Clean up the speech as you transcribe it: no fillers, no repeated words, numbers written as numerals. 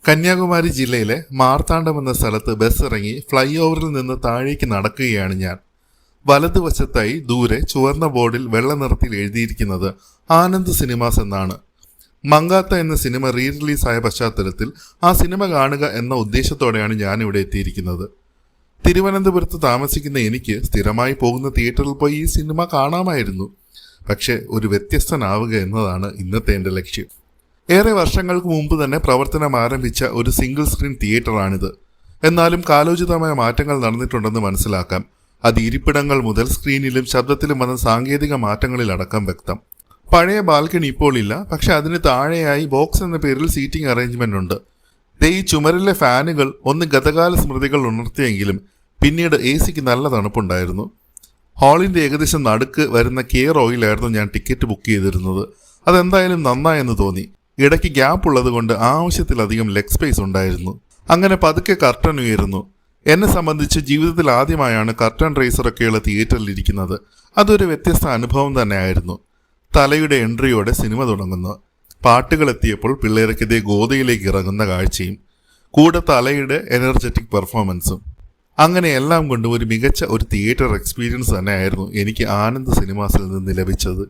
കന്യാകുമാരി ജില്ലയിലെ മാർത്താണ്ഡം എന്ന സ്ഥലത്ത് ബസ് ഇറങ്ങി ഫ്ലൈ ഓവറിൽ നിന്ന് താഴേക്ക് നടക്കുകയാണ് ഞാൻ. വലതുവശത്തായി ദൂരെ ചുവന്ന ബോർഡിൽ വെള്ള നിറത്തിൽ എഴുതിയിരിക്കുന്നത് ആനന്ദ് സിനിമാസ് എന്നാണ്. മങ്കാത്ത എന്ന സിനിമ റീ റിലീസായ പശ്ചാത്തലത്തിൽ ആ സിനിമ കാണുക എന്ന ഉദ്ദേശത്തോടെയാണ് ഞാനിവിടെ എത്തിയിരിക്കുന്നത്. തിരുവനന്തപുരത്ത് താമസിക്കുന്ന എനിക്ക് സ്ഥിരമായി പോകുന്ന തിയേറ്ററിൽ പോയി ഈ സിനിമ കാണാമായിരുന്നു. പക്ഷെ ഒരു വ്യത്യസ്തനാവുക എന്നതാണ് ഇന്നത്തെ എൻ്റെ ലക്ഷ്യം. ഏറെ വർഷങ്ങൾക്ക് മുമ്പ് തന്നെ പ്രവർത്തനം ആരംഭിച്ച ഒരു സിംഗിൾ സ്ക്രീൻ തിയേറ്ററാണിത്. എന്നാലും കാലോചിതമായ മാറ്റങ്ങൾ നടന്നിട്ടുണ്ടെന്ന് മനസ്സിലാക്കാം. അത് ഇരിപ്പിടങ്ങൾ മുതൽ സ്ക്രീനിലും ശബ്ദത്തിലും വന്ന സാങ്കേതിക മാറ്റങ്ങളിലടക്കം വ്യക്തം. പഴയ ബാൽക്കണി ഇപ്പോൾ ഇല്ല, പക്ഷെ അതിന് താഴെയായി ബോക്സ് എന്ന പേരിൽ സീറ്റിംഗ് അറേഞ്ച്മെന്റ് ഉണ്ട്. ഈ ചുമരിലെ ഫാനുകൾ ഒന്ന് ഗതകാല സ്മൃതികൾ ഉണർത്തിയെങ്കിലും പിന്നീട് AC-ക്ക് നല്ല തണുപ്പുണ്ടായിരുന്നു. ഹാളിന്റെ ഏകദേശം നടുക്ക് വരുന്ന കെയർ ഓയിലായിരുന്നു ഞാൻ ടിക്കറ്റ് ബുക്ക് ചെയ്തിരുന്നത്. അതെന്തായാലും നന്നായെന്ന് തോന്നി. ഇടയ്ക്ക് ഗ്യാപ്പ് ഉള്ളത് കൊണ്ട് ആവശ്യത്തിലധികം ലെഗ് സ്പേസ് ഉണ്ടായിരുന്നു. അങ്ങനെ പതുക്കെ കർട്ടൻ ഉയരുന്നു. എന്നെ സംബന്ധിച്ച് ജീവിതത്തിൽ ആദ്യമായാണ് കർട്ടൻ റേസറൊക്കെയുള്ള തിയേറ്ററിൽ ഇരിക്കുന്നത്. അതൊരു വ്യത്യസ്ത അനുഭവം തന്നെയായിരുന്നു. തലയുടെ എൻട്രിയോടെ സിനിമ തുടങ്ങുന്നു. പാട്ടുകൾ എത്തിയപ്പോൾ പിള്ളേരൊക്കെ ഗോതയിലേക്ക് ഇറങ്ങുന്ന കാഴ്ചയും കൂടെ തലയുടെ എനർജറ്റിക് പെർഫോമൻസും. അങ്ങനെ എല്ലാം കൊണ്ട് ഒരു മികച്ച ഒരു തിയേറ്റർ എക്സ്പീരിയൻസ് തന്നെയായിരുന്നു എനിക്ക് ആനന്ദ് സിനിമാസിൽ നിന്ന് ലഭിച്ചത്.